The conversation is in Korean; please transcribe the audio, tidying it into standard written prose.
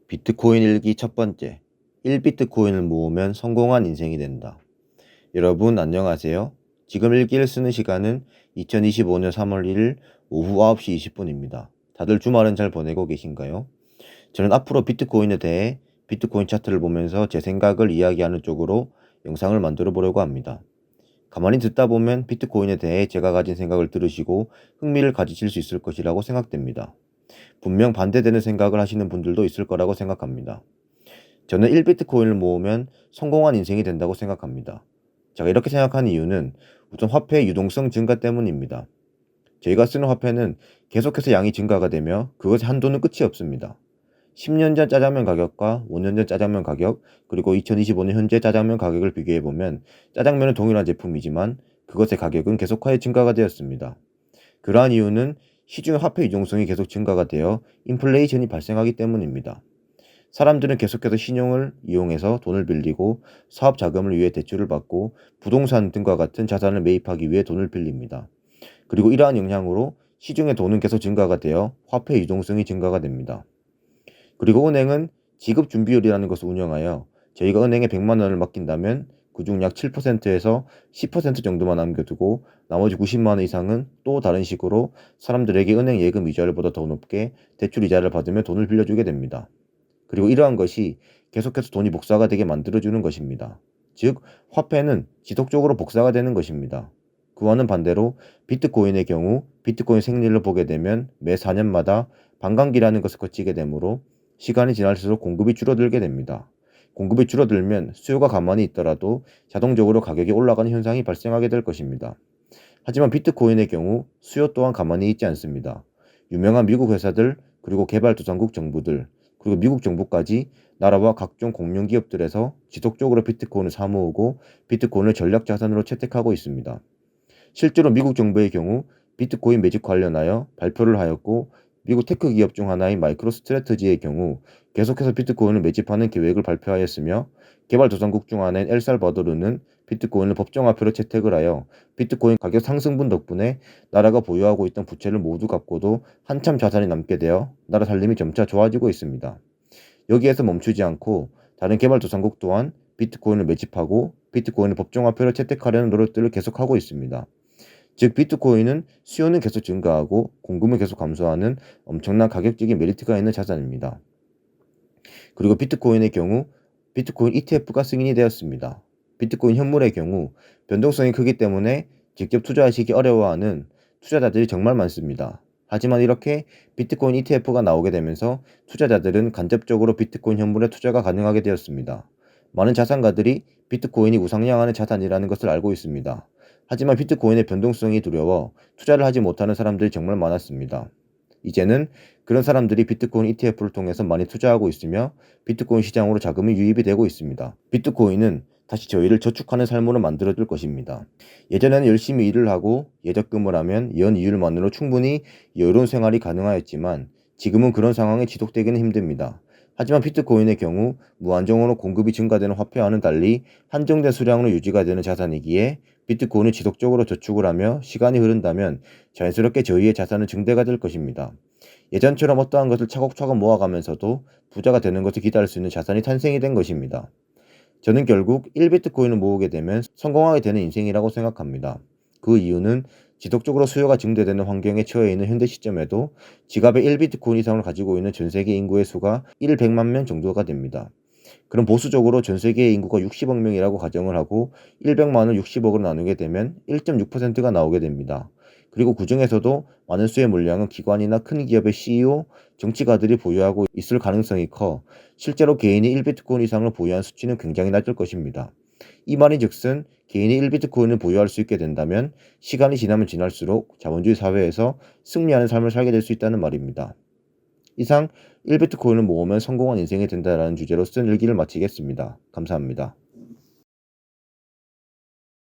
비트코인 일기 첫 번째, 1비트코인을 모으면 성공한 인생이 된다. 여러분 안녕하세요. 지금 일기를 쓰는 시간은 2025년 3월 1일 오후 9시 20분입니다. 다들 주말은 잘 보내고 계신가요? 저는 앞으로 비트코인에 대해 비트코인 차트를 보면서 제 생각을 이야기하는 쪽으로 영상을 만들어 보려고 합니다. 가만히 듣다 보면 비트코인에 대해 제가 가진 생각을 들으시고 흥미를 가지실 수 있을 것이라고 생각됩니다. 분명 반대되는 생각을 하시는 분들도 있을 거라고 생각합니다. 저는 1비트코인을 모으면 성공한 인생이 된다고 생각합니다. 제가 이렇게 생각하는 이유는 우선 화폐의 유동성 증가 때문입니다. 저희가 쓰는 화폐는 계속해서 양이 증가가 되며 그것의 한도는 끝이 없습니다. 10년 전 짜장면 가격과 5년 전 짜장면 가격, 그리고 2025년 현재 짜장면 가격을 비교해보면 짜장면은 동일한 제품이지만 그것의 가격은 계속하여 증가가 되었습니다. 그러한 이유는 시중의 화폐 유동성이 계속 증가가 되어 인플레이션이 발생하기 때문입니다. 사람들은 계속해서 신용을 이용해서 돈을 빌리고 사업 자금을 위해 대출을 받고 부동산 등과 같은 자산을 매입하기 위해 돈을 빌립니다. 그리고 이러한 영향으로 시중의 돈은 계속 증가가 되어 화폐 유동성이 증가가 됩니다. 그리고 은행은 지급 준비율이라는 것을 운영하여 저희가 은행에 100만 원을 맡긴다면 그중 약 7%에서 10% 정도만 남겨두고 나머지 90만 원 이상은 또 다른 식으로 사람들에게 은행 예금 이자율보다 더 높게 대출 이자를 받으며 돈을 빌려주게 됩니다. 그리고 이러한 것이 계속해서 돈이 복사가 되게 만들어주는 것입니다. 즉, 화폐는 지속적으로 복사가 되는 것입니다. 그와는 반대로 비트코인의 경우 비트코인 생리를 보게 되면 매 4년마다 반감기라는 것을 거치게 되므로 시간이 지날수록 공급이 줄어들게 됩니다. 공급이 줄어들면 수요가 가만히 있더라도 자동적으로 가격이 올라가는 현상이 발생하게 될 것입니다. 하지만 비트코인의 경우 수요 또한 가만히 있지 않습니다. 유명한 미국 회사들, 그리고 개발도상국 정부들, 그리고 미국 정부까지 나라와 각종 공룡 기업들에서 지속적으로 비트코인을 사모으고 비트코인을 전략 자산으로 채택하고 있습니다. 실제로 미국 정부의 경우 비트코인 매집 관련하여 발표를 하였고, 미국 테크 기업 중 하나인 마이크로스트래티지의 경우 계속해서 비트코인을 매집하는 계획을 발표하였으며, 개발도상국 중 하나인 엘살바도르는 비트코인을 법정화폐로 채택을 하여 비트코인 가격 상승분 덕분에 나라가 보유하고 있던 부채를 모두 갚고도 한참 자산이 남게 되어 나라 살림이 점차 좋아지고 있습니다. 여기에서 멈추지 않고 다른 개발도상국 또한 비트코인을 매집하고 비트코인을 법정화폐로 채택하려는 노력들을 계속하고 있습니다. 즉, 비트코인은 수요는 계속 증가하고 공급은 계속 감소하는 엄청난 가격적인 메리트가 있는 자산입니다. 그리고 비트코인의 경우 비트코인 ETF가 승인이 되었습니다. 비트코인 현물의 경우 변동성이 크기 때문에 직접 투자하시기 어려워하는 투자자들이 정말 많습니다. 하지만 이렇게 비트코인 ETF가 나오게 되면서 투자자들은 간접적으로 비트코인 현물에 투자가 가능하게 되었습니다. 많은 자산가들이 비트코인이 우상향하는 자산이라는 것을 알고 있습니다. 하지만 비트코인의 변동성이 두려워 투자를 하지 못하는 사람들이 정말 많았습니다. 이제는 그런 사람들이 비트코인 ETF를 통해서 많이 투자하고 있으며 비트코인 시장으로 자금이 유입이 되고 있습니다. 비트코인은 다시 저희를 저축하는 삶으로 만들어줄 것입니다. 예전에는 열심히 일을 하고 예적금을 하면 연 이율만으로 충분히 여유로운 생활이 가능하였지만 지금은 그런 상황이 지속되기는 힘듭니다. 하지만 비트코인의 경우 무한정으로 공급이 증가되는 화폐와는 달리 한정된 수량으로 유지가 되는 자산이기에 비트코인을 지속적으로 저축을 하며 시간이 흐른다면 자연스럽게 저희의 자산은 증대가 될 것입니다. 예전처럼 어떠한 것을 차곡차곡 모아가면서도 부자가 되는 것을 기다릴 수 있는 자산이 탄생이 된 것입니다. 저는 결국 1비트코인을 모으게 되면 성공하게 되는 인생이라고 생각합니다. 그 이유는 지속적으로 수요가 증대되는 환경에 처해 있는 현대 시점에도 지갑에 1비트코인 이상을 가지고 있는 전 세계 인구의 수가 100만 명 정도가 됩니다. 그럼 보수적으로 전 세계의 인구가 60억 명이라고 가정을 하고 100만을 60억으로 나누게 되면 1.6%가 나오게 됩니다. 그리고 그 중에서도 많은 수의 물량은 기관이나 큰 기업의 CEO, 정치가들이 보유하고 있을 가능성이 커 실제로 개인이 1비트코인 이상을 보유한 수치는 굉장히 낮을 것입니다. 이 말인즉슨 개인이 1비트코인을 보유할 수 있게 된다면 시간이 지나면 지날수록 자본주의 사회에서 승리하는 삶을 살게 될 수 있다는 말입니다. 이상 1비트코인을 모으면 성공한 인생이 된다라는 주제로 쓴 일기를 마치겠습니다. 감사합니다.